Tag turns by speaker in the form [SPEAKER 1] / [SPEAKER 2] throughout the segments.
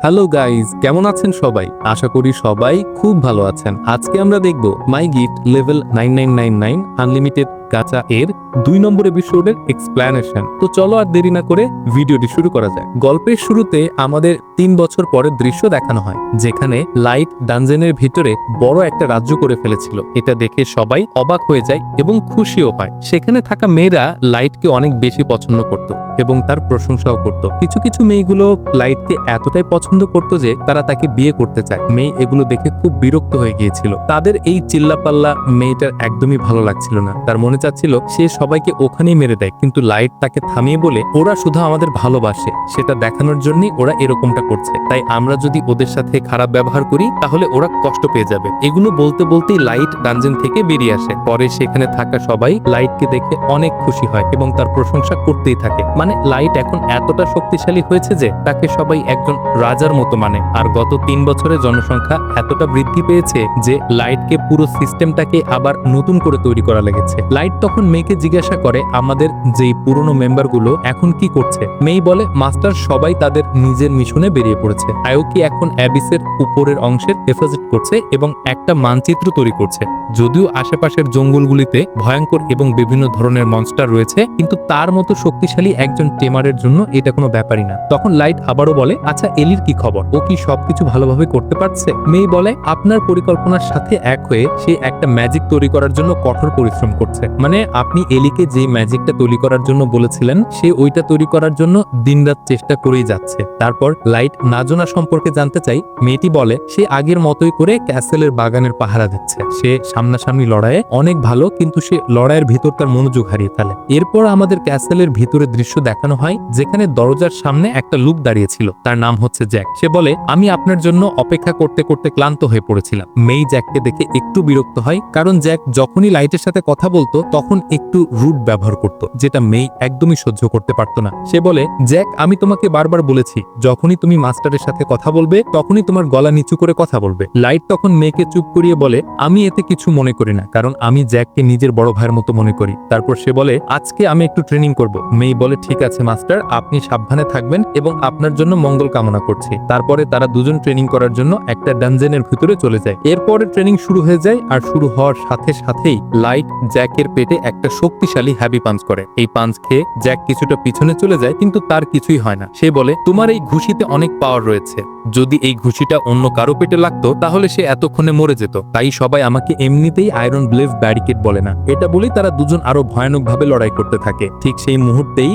[SPEAKER 1] Hello guys, কেমন আছেন সবাই? আশা করি সবাই খুব ভালো আছেন। আজকে আমরা দেখব মাই গিফট লেভেল 9999 আনলিমিটেড গাচা এর 2 নম্বর এপিসোডের এক্সপ্লেনেশন। তো চলো আর দেরি না করে ভিডিওটি শুরু করা যায়। গল্পের শুরুতে আমাদের 3 বছর পরের দৃশ্য দেখানো হয়, যেখানে লাইট ডানজেনের ভিতরে বড় একটা রাজ্য করে ফেলেছিল। এটা দেখে সবাই অবাক হয়ে যায় এবং খুশিও হয়। সেখানে থাকা মেয়েরা লাইটকে অনেক বেশি পছন্দ করত এবং তার প্রশংসাও করত। কিছু কিছু মেয়েগুলো লাইটকে এতটাই পছন্দ করতো যে তারা তাকে বিয়ে করতে চায়। মেয়ে এগুলো দেখে খুব বিরক্ত হয়ে গিয়েছিল। তাদের এই চিল্লাপাল্লা মেয়েটার একদমই ভালো লাগছিল না। তার মনে চাচ্ছিল সে সবাইকে ওখানেই মেরে দেয়, কিন্তু লাইট তাকে থামিয়ে বলে ওরা শুধু আমাদের ভালোবাসে, সেটা দেখানোর জন্যই ওরা এরকমটা করছে। তাই আমরা যদি ওদের সাথে খারাপ ব্যবহার করি তাহলে ওরা কষ্ট পেয়ে যাবে। এগুলো বলতে বলতেই লাইট ডানজেন থেকে বেরিয়ে আসে। পরে সেখানে থাকা সবাই লাইটকে দেখে অনেক খুশি হয় এবং তার প্রশংসা করতেই থাকে। মানে লাইট এখন এতটা শক্তিশালী হয়েছে যে তাকে সবাই একজন রাজার মতো মানে। আর গত 3 বছরে জনসংখ্যা এতটা বৃদ্ধি পেয়েছে যে লাইটকে পুরো সিস্টেমটাকে আবার নতুন করে তৈরি করা লেগেছে। লাইট তখন মেয়েকে জিজ্ঞাসা করে আমাদের যেই পুরনো মেম্বারগুলো এখন কি করছে। মেয়ে বলে মাস্টার সবাই তাদের নিজের মিশনে বেরিয়ে পড়েছে। আয়োকি এখন অ্যাবিসের উপরের অংশের হেফাজত করছে এবং একটা মানচিত্র তৈরি করছে। যদিও আশেপাশের জঙ্গলগুলিতে ভয়ঙ্কর এবং বিভিন্ন ধরনের মনস্টার রয়েছে, কিন্তু তার মতো শক্তিশালী একজন টেমারের জন্য এটা কোনো ব্যাপারই না। তখন লাইট আবারও বলে আচ্ছা এলির কি খবর, ও কি সবকিছু ভালোভাবে করতে পারছে? মেয়ে বলে আপনার পরিকল্পনার সাথে এক হয়ে সে একটা ম্যাজিক তৈরি করার জন্য কঠোর পরিশ্রম করছে। মানে আপনি এলিকে যে ম্যাজিকটা তৈরি করার জন্য বলেছিলেন সে ওইটা তৈরি করার জন্য দিনরাত চেষ্টা করেই যাচ্ছে। তারপর লাইট নাজনা সম্পর্কে জানতে চাই। মেয়েটি বলে সে আগের মতোই করে ক্যাসেলের বাগানের পাহারা দিচ্ছে। সে সামনাসামনি লড়াইয়ে অনেক ভালো, কিন্তু সে লড়াইয়ের ভিতর তার মনোযোগ হারিয়ে ফেলে। এরপর আমাদের ক্যাসেলের ভিতরে দৃশ্য দেখানো হয়, যেখানে দরজার সামনে একটা লোক দাঁড়িয়েছিল। তার নাম হচ্ছে জ্যাক। সে বলে আমি আপনার জন্য অপেক্ষা করতে করতে ক্লান্ত হয়ে পড়েছিলাম। মেই জ্যাককে দেখে একটু বিরক্ত হয়, কারণ জ্যাক যখনই লাইটের সাথে কথা বলতো তখন একটু রুড ব্যবহার করত, যেটা মেই একদমই সহ্য করতে পারত না। সে বলে জ্যাক আমি তোমাকে বারবার বলেছি যখনই তুমি মাস্টারের সাথে কথা বলবে তখনই তোমার গলা নিচু করে কথা বলবে। লাইট তখন মেয়েকে চুপ করিয়ে বলে আমি এতে কিছু মনে করি না, কারণ আমি জ্যাককে নিজের বড় ভাইয়ের মতো মনে করি। তারপর সে বলে আজকে আমি একটু ট্রেনিং করব। মেই বলে ঠিক আছে মাস্টার, আপনি সাবধানে থাকবেন এবং আপনার জন্য মঙ্গল কামনা করছি। তারপরে তারা দুজন ট্রেনিং করার জন্য একটা ডানজেনের ভিতরে চলে যায়। এরপরে ট্রেনিং শুরু হয়ে যায়, আর শুরু হওয়ার সাথে সাথেই লাইট জ্যাকের পেটে একটা শক্তিশালী হ্যাভি পাঞ্চ করে। এই পাঞ্চ খেয়ে জ্যাক কিছুটা পিছনে চলে যায়, কিন্তু তার কিছুই হয় না। সে বলে তোমার এই ঘুষিতে অনেক পাওয়ার রয়েছে, যদি এই ঘুষিটা অন্য কারো পেটে লাগতো তাহলে সে এতক্ষণে মরে যেত। তাই সবাই আমাকে এমনিতেই আয়রন ব্লেভ ব্যারিকেড বলে না। এটা বলেই তারা দুজন আরো ভয়ানক ভাবে লড়াই করতে থাকে। ঠিক সেই মুহূর্তেই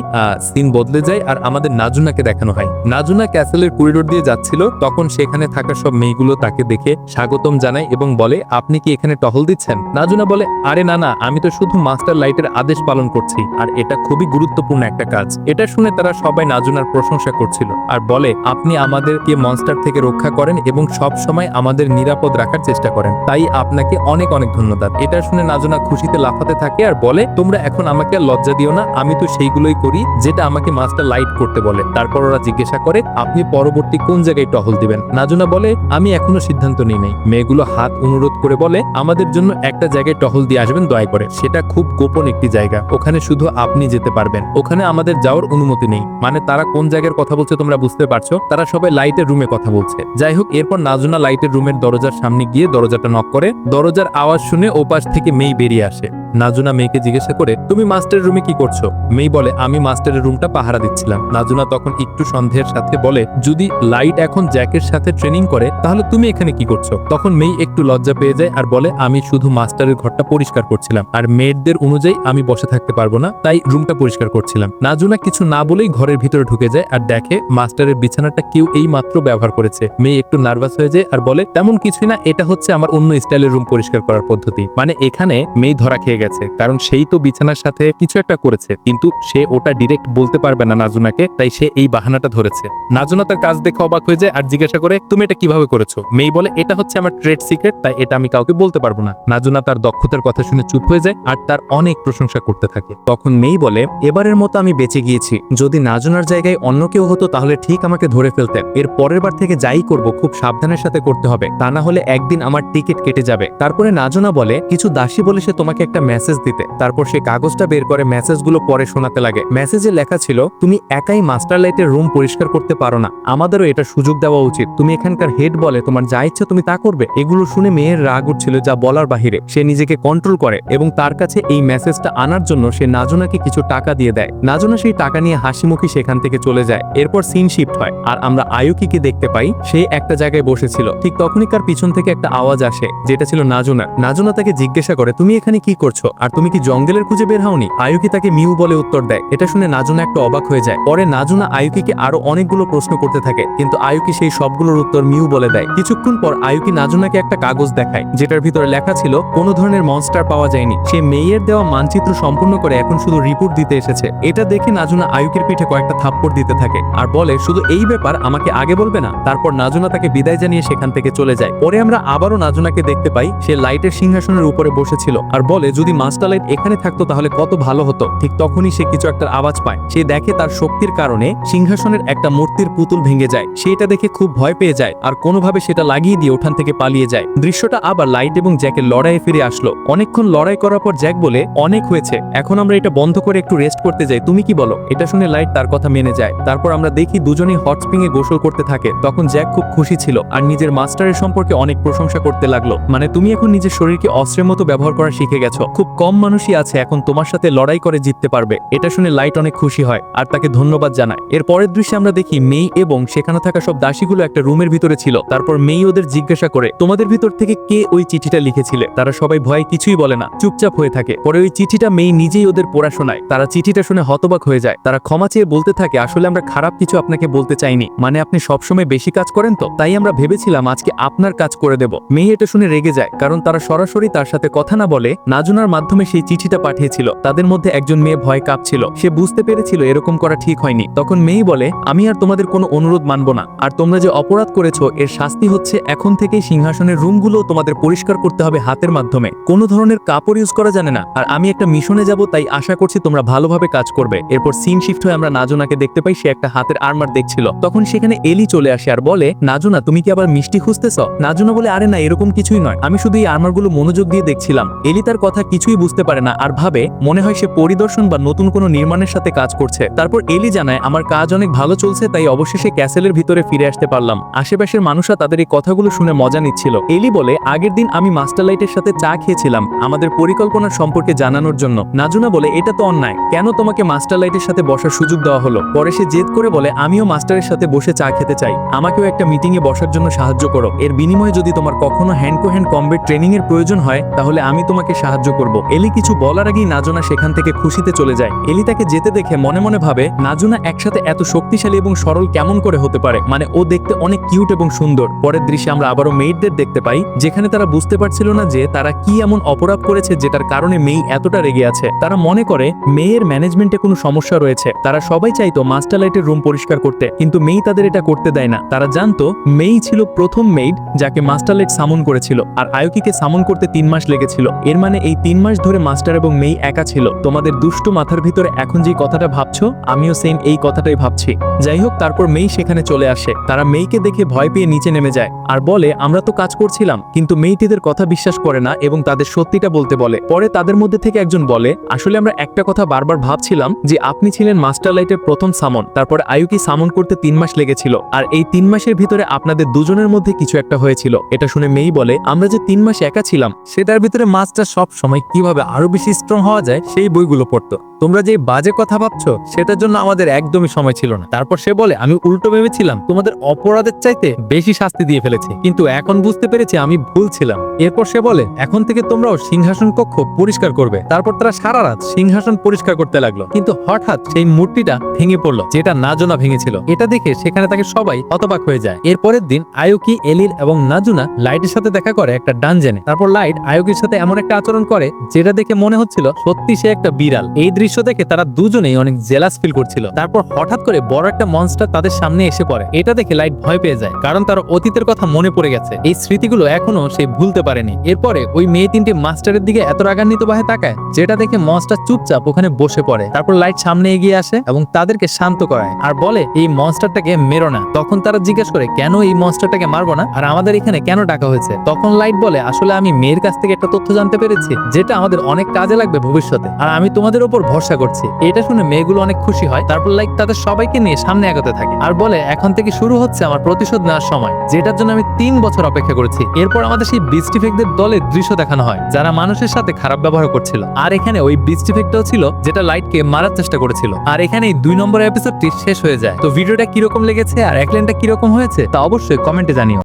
[SPEAKER 1] সিন বদলে যায় আর আমাদের নাজুনাকে দেখানো হয়। নাজুনা ক্যাসেলের করিডোর দিয়ে যাচ্ছিল, তখন সেখানে থাকা সব মেয়েগুলো তাকে দেখে স্বাগতম জানায় এবং বলে আপনি কি এখানে টহল দিচ্ছেন? নাজুনা বলে আরে না না, আমি তো শুধু মাস্টার লাইটের আদেশ পালন করছি, আর এটা খুবই গুরুত্বপূর্ণ একটা কাজ। এটা শুনে তারা সবাই নাজুনার প্রশংসা করছিল আর বলে আপনি আমাদেরকে মনস্টার থেকে রক্ষা করেন এবং সব সময় আমাদের নিরাপদ রাখার চেষ্টা করেন, তাই আপনাকে অনেক অনেক ধন্যবাদ। এটা শুনে নাজুনা খুশিতে লাফাতে থাকে আর বলে তোমরা এখন আমাকে লজ্জা দিও না, আমি তো সেইগুলোই করি যেটা আমাকে মাস্টার লাইট করতে বলে। তারপর ওরা জিজ্ঞাসা করে আপনি পরবর্তী কোন জায়গায় টহল দিবেন? নাজুনা বলে আমি এখনো সিদ্ধান্ত নিই নাই। মেয়েগুলো হাত অনুরোধ করে বলে আমাদের জন্য একটা জায়গায় টহল দিয়ে আসবেন দয়া করে, সেটা খুব গোপন একটি জায়গা, ওখানে শুধু আপনি যেতে পারবেন, ওখানে আমাদের যাওয়ার অনুমতি নেই। মানে তারা কোন জায়গার কথা বলছে তোমরা বুঝতে পারছো, তারা সবাই লাইটের রুমে কথা বলছে। যাই হোক, এরপর নাজুনা লাইটের রুমের দরজার সামনে গিয়ে দরজাটা নক করে। দরজার আওয়াজ শুনে ওপাশ থেকে মেই বেরিয়ে আসে। নাজুনা মেয়েকে জিজ্ঞাসা করে তুমি মাস্টারের রুমে কি করছো? মেই বলে আমি মাস্টারের রুমটা পাহারা দিচ্ছিলাম। নাজুনা তখন একটু সন্দেহের সাথে বলে যদি লাইট এখন জ্যাকের সাথে ট্রেনিং করে তাহলে তুমি এখানে কি করছো? তখন মেই একটু লজ্জা পেয়ে যায় আর বলে আমি শুধু মাস্টারের ঘরটা পরিষ্কার করছিলাম, আর মেয়েদের অনুযায়ী আমি বসে থাকতে পারবো না, তাই রুমটা পরিষ্কার করছিলাম। নাজুনা কিছু না বলেই ঘরের ভিতরে ঢুকে যায় আর দেখে মাস্টারের বিছানাটা কেউ এই মাত্র ব্যবহার করেছে। মেয়ে একটু নার্ভাস হয়ে যায় আর বলে তেমন কিছুই না, এটা হচ্ছে আমার অন্য স্টাইলের রুম পরিষ্কার করার পদ্ধতি। মানে এখানে মেয়ে ধরা খেয়ে গেছে, কারণ সেই তো বিছানার সাথে কিছু একটা করেছে, কিন্তু সে ওটা ডিরেক্ট বলতে পারবে না নাজুনাকে, তাই সে এই বাহানাটা ধরেছে। নাজুনা তার কাজ দেখে অবাক হয়ে যায় আর জিজ্ঞাসা করে তুমি এটা কিভাবে করেছো? মেই বলে এটা হচ্ছে আমার ট্রেড সিক্রেট, তাই এটা আমি কাউকে বলতে পারবো না। নাজুনা তার দক্ষতার কথা শুনে চুপ হয়ে যায় আর তার অনেক প্রশংসা করতে থাকে।
[SPEAKER 2] তখন মেই বলে এবারের মতো আমি বেঁচে গিয়েছি, যদি নাজুনার জায়গায় অন্য কেউ হতো তাহলে ঠিক আমাকে ধরে ফেলতেন। এর পরের বার থেকে যাই করব খুব সাবধানের সাথে করতে হবে, তা না হলে একদিন আমার টিকিট কেটে যাবে। তারপরে নাজুনা বলে কিছু দাসী বলে সে তোমাকে একটা মেসেজ দিতে। তারপর সে কাগজটা বের করে মেসেজগুলো পরে শোনাতে লাগে। মেসেজে লেখা ছিল, তুমি একাই মাস্টার লাইটের রুম পরিষ্কার করতে পারো না, আমাদেরও এটা সুযোগ দেওয়া উচিত। তুমি এখানকার হেড বলে তোমার যা ইচ্ছা তুমি তা করবে। এগুলো শুনে মেয়ের রাগ উঠছিল যা বলার বাহিরে। সে নিজেকে কন্ট্রোল করে এবং তার কাছে এই মেসেজটা আনার জন্য সে নাজুনাকে কিছু টাকা দিয়ে দেয়। নাজুনা সেই টাকা নিয়ে হাসিমুখী সেখান থেকে চলে যায়। এরপর সিন শিফট হয় আর আমরা আয়ুকিকে দেখতে পাই, সে একটা জায়গায় বসেছিল। ঠিক তখনই তার পিছন থেকে একটা আওয়াজ আসে, যেটা ছিল নাজুনা। নাজুনা তাকে জিজ্ঞাসা করে, তুমি এখানে কি করছো আর তুমি কি জঙ্গলের খুঁজে বের হওনি? আয়ুকি তাকে মিউ বলে উত্তর দেয়। এটা শুনে নাজুনা একটু অবাক হয়ে যায়। পরে নাজুনা আয়ুকিকে আরো অনেকগুলো প্রশ্ন করতে থাকে, কিন্তু আয়ুকি সেই সবগুলোর উত্তর মিউ বলে দেয়। কিছুক্ষণ পর আয়ুকি নাজুনাকে একটা কাগজ দেখায়, যেটার ভিতরে লেখা ছিল কোনো ধরনের মনস্টার পাওয়া যায়নি। সে মেয়ের দেওয়া মানচিত্র সম্পূর্ণ করে এখন শুধু রিপোর্ট দিতে এসেছে। এটা দেখে নাজুনা আয়ুকির পিঠে কয়েকটা থাপ্পড় দিতে থাকে আর বলে, শুধু এই ব্যাপার আমাকে আগে বলবে না? তারপর নাজুনা তাকে বিদায় জানিয়ে সেখান থেকে চলে যায়। পরে আমরা আবারও নাজুনাকে দেখতে পাই, সে লাইটের সিংহাসনের উপরে বসেছিল আর বলে, যদি মাস্টার লাইট এখানে থাকতো তাহলে কত ভালো হতো। ঠিক তখনই সে কিছু একটা আওয়াজ পায়। সে দেখে তার শক্তির কারণে সিংহাসনের একটা মূর্তির পুতুল ভেঙে যায়। সে এটা দেখে খুব ভয় পেয়ে যায় আর কোনোভাবে সেটা লাগিয়ে দিয়ে ওখান থেকে পালিয়ে যায়। দৃশ্যটা আবার লাইট এবং জ্যাকের লড়াইয়ে ফিরে আসলো। অনেকক্ষণ লড়াই করার পর জ্যাক বলে, অনেক হয়েছে, এখন আমরা এটা বন্ধ করে একটু রেস্ট করতে যাই, তুমি কি বলো? এটা শুনে লাইট তার কথা মেনে যায়। তারপর আমরা দেখি দুজনেই হট স্প্রিংয়ে গোসল করতে থাকে। তখন জ্যাক খুব খুশি ছিল আর নিজের মাস্টারের সম্পর্কে অনেক প্রশংসা করতে লাগলো। মানে তুমি এখন নিজের শরীরকে অস্ত্রের মতো ব্যবহার করা শিখে গেছো। খুব কম মানুষই আছে এখন তোমার সাথে লড়াই করে জিততে পারবে। এটা শুনে লাইট অনেক খুশি হয় আর তাকে ধন্যবাদ জানায়। এর পরের দৃশ্যে আমরা দেখি মেই এবং সেখানে থাকা সব দাসীগুলো একটা রুমের ভিতরে ছিল। তারপর মেই ওদের জিজ্ঞাসা করে, তোমাদের ভিতর থেকে কে ওই চিঠিটা লিখেছিলে? তারা সবাই ভয়ে কিছুই বলে না, চুপচাপ হয়ে থাকে। পরে ওই চিঠিটা মেই নিজেই ওদের পড়া শোনায়। তারা চিঠিটা শুনে হতবাক হয়ে যায়। তারা ক্ষমা চেয়ে বলতে থাকে, আসলে আমরা খারাপ কিছু আপনাকে বলতে চাইনি, মানে আপনি সবসময় বেশি কাজ করেন তো, তাই আমরা ভেবেছিলাম আজকে আপনার কাজ করে দেব। মেই এটা শুনে রেগে যায়, কারণ তারা সরাসরি তার সাথে কথা না বলে নাজুনার মাধ্যমে সেই চিঠিটা পাঠিয়েছিল। তাদের মধ্যে একজন মেয়ে ভয় কাঁপছিল, সে বুঝতে পেরেছিল এরকম করা ঠিক হয়নি। তখন মেই বলে, আমি আর তোমাদের কোনো অনুরোধ মানব না, আর তোমরা যে অপরাধ করেছো এর শাস্তি হচ্ছে এখন থেকেই সিংহাসনের রুমগুলো তোমাদের পরিষ্কার করতে হবে হাতের মাধ্যমে, কোনো ধরনের কাপড় ইউজ করা জানে না। আর আমি একটা মিশনে যাব, তাই আশা করছি তোমরা ভালোভাবে কাজ করবে। এরপর সিন শিফট হয়ে আমরা নাজুনাকে দেখতে পাই, সে একটা হাতের আর্মার দেখছিল। তখন সেখানে এলি চলে আসে আর বলে, নাজুনা তুমি কি আবার মিষ্টি খুঁজতেছ? নাজুনা বলে, আরে না, এরকম কিছুই নয়, আমি শুধু এই আর্মারগুলো মনোযোগ দিয়ে দেখছিলাম। এলি তার কথা কিছুই বুঝতে পারে না আর ভাবে মনে হয় সে পরিদর্শন বা নতুন কোনো নির্মাণের সাথে কাজ করছে। তারপর এলি জানায়, আমার কাজ অনেক ভালো চলছে, তাই অবশেষে ক্যাসেলের ভিতরে ফিরে আসতে পারলাম। আশেপাশের মানুষরা তাদের এই কথাগুলো শুনে মজা নিচ্ছিল। এলি বলে, আগের দিন আমি মাস্টার লাইটের সাথে চা খেয়েছিলাম আমাদের পরিকল্পনার সম্পর্কে জানানোর জন্য। নাজুনা বলে, এটা তো অন্যায়, কেন তোমাকে মাস্টার লাইটের সাথে বসার সুযোগ দেওয়া হলো? পরে সে জেদ করে বলে, আমিও মাস্টারের সাথে বসে চা খেতে চাই, আমাকেও একটা মিটিং এ বসার জন্য সাহায্য করো। এর বিনিময়ে যদি তোমার কখনো hand to hand combat training এর প্রয়োজন হয় তাহলে আমি তোমাকে সাহায্য করব। এলি কিছু বলার আগেই নাজুনা সেখান থেকে খুশিতে চলে যায়। এলি তাকে যেতে দেখে মনে মনে ভাবে, নাজুনা একসাথে এত শক্তিশালী এবং সরল কেমন করে হতে পারে, মানে ও দেখতে অনেক কিউট এবং সুন্দর। পরের দৃশ্যে আমরা আবারও মেইডদের দেখতে পাই, যেখানে তারা বুঝতে পারছিল না যে তারা কি এমন অপরাধ করেছে যেটার কারণে মেই এতটা রেগে আছে। তারা মনে করে মেয়ের ম্যানেজমেন্টে কোনো সমস্যা রয়েছে। তারা সবাই চাইতো মাস্টার লাইটের রুম পরিষ্কার করতে, কিন্তু মেই তাদের এটা করতে দেয় না। তারা জানতো মেই ছিল প্রথম মেইড যাকে মাস্টার লাইট সামন করেছিল, আর আয়ুকিকে সামন করতে 3 মাস লেগেছিল। এর মানে এই 3 মাস ধরে মাস্টার এবং মেই একা ছিল। তোমাদের দুষ্টু মাথার ভিতরে এখন যে কথাটা ভাবছো, আমিও সেম এই কথাটাই ভাবছি। যাই হোক, তারপর মেই সেখানে চলে আসে। তারা মেইকে দেখে ভয় পেয়ে নিচে নেমে যায় আর বলে, আমরা তো কাজ করছিলাম। কিন্তু মেইটিদের কথা বিশ্বাস করে না এবং তাদের সত্যিটা বলতে বলে। পরে তাদের মধ্যে থেকে একজন বলে, আসলে আমরা একটা কথা বারবার ভাবছিলাম যে আপনি ছিলেন মাস্টার লাইটের প্রথম সামন, তারপর আয়ুকি সামন করতে 3 মাস লেগেছিল, আর এই 3 মাসের ভিতরে আপনাদের দুজনের মধ্যে কিছু একটা হয়েছিল। এটা শুনে মেই বলে, আমরা যে 3 মাস একা ছিলাম সেটার ভিতরে মাস্টার সব সময় কিভাবে আরো বেশি স্ট্রং হওয়া যায় সেই বইগুলো পড়তো। তোমরা যে বাজে কথা ভাবছো সেটার জন্য আমাদের একদমই সময় ছিল না। তারপর সে বলে, আমি উল্টো ভেবেছিলাম তোমাদের অপরাধের চাইতে বেশি শাস্তি দিয়ে ফেলেছি, কিন্তু এখন বুঝতে পেরেছি আমি ভুল ছিলাম। এরপর সে বলে, এখন থেকে তোমরাও সিংহাসন কক্ষ পরিষ্কার করবে। তারপর তারা সারা রাত সিংহাসন পরিষ্কার করতে লাগলো, কিন্তু হঠাৎ সেই মূর্তিটা ভেঙে পড়লো, যেটা নাজুনা ভেঙেছিল। এটা দেখে সেখানে তাকে সবাই হতবাক হয়ে যায়। এরপরের দিন আয়ুকি, এলির এবং নাজুনা লাইটের সাথে দেখা করে একটা ডানজেনে। তারপর লাইট আয়ুকির সাথে এমন একটা আচরণ করে যেটা দেখে মনে হচ্ছিল সত্যি সে একটা বিড়াল। এই দৃশ্য দৃশ্য দেখে তারা দুজনেই অনেক জেলাস ফিল করছিল। তারপর হঠাৎ করে বড় একটা মনস্টার তাদের সামনে এসে পড়ে। এটা দেখে লাইট ভয় পেয়ে যায়, কারণ তার অতীতের কথা মনে পড়ে গেছে। এই স্মৃতিগুলো এখনো সে ভুলতে পারেনি। এরপরে ওই মেয়ে তিনটি মাস্টারের দিকে এত রাগান্বিত ভাবে তাকায়, যেটা দেখে মনস্টার চুপচাপ ওখানে বসে পড়ে। তারপর লাইট সামনে এগিয়ে আসে এবং তাদেরকে শান্ত করায় আর বলে এই মনস্টারটাকে মেরো না। তখন তারা জিজ্ঞেস করে কেন এই মনস্টারটাকে মারবো না, আর আমাদের এখানে কেন ডাকা হয়েছে। তখন লাইট বলে আসলে আমি মেয়ের কাছ থেকে একটা তথ্য জানতে পেরেছি, যেটা আমাদের অনেক কাজে লাগবে ভবিষ্যতে, আর আমি তোমাদের উপর ভরসা করছি। এটা শুনে মেয়েগুলো অনেক খুশি হয়। তারপর লাইট তাদের সবাইকে নিয়ে সামনে এগোতে থাকে আর বলে এখন থেকে শুরু হচ্ছে আমার প্রতিশোধ নেওয়ার সময়, যেটার জন্য আমি 3 বছর অপেক্ষা করেছি। এরপর আমাদের সেই বিস্ট ইফেক্টদের দলের দৃশ্য দেখানো হয়, যারা মানুষের সাথে খারাপ ব্যবহার করছিল। আর এখানে ওই বিস্ট ইফেক্টও ছিল, যেটা লাইটকে মারার চেষ্টা করেছিল। আর এখানেই 2 নম্বর এপিসোডটি শেষ হয়ে যায়। তো ভিডিওটা কিরকম লেগেছে আর একলেনটা কিরকম হয়েছে তা অবশ্যই কমেন্টে জানিও।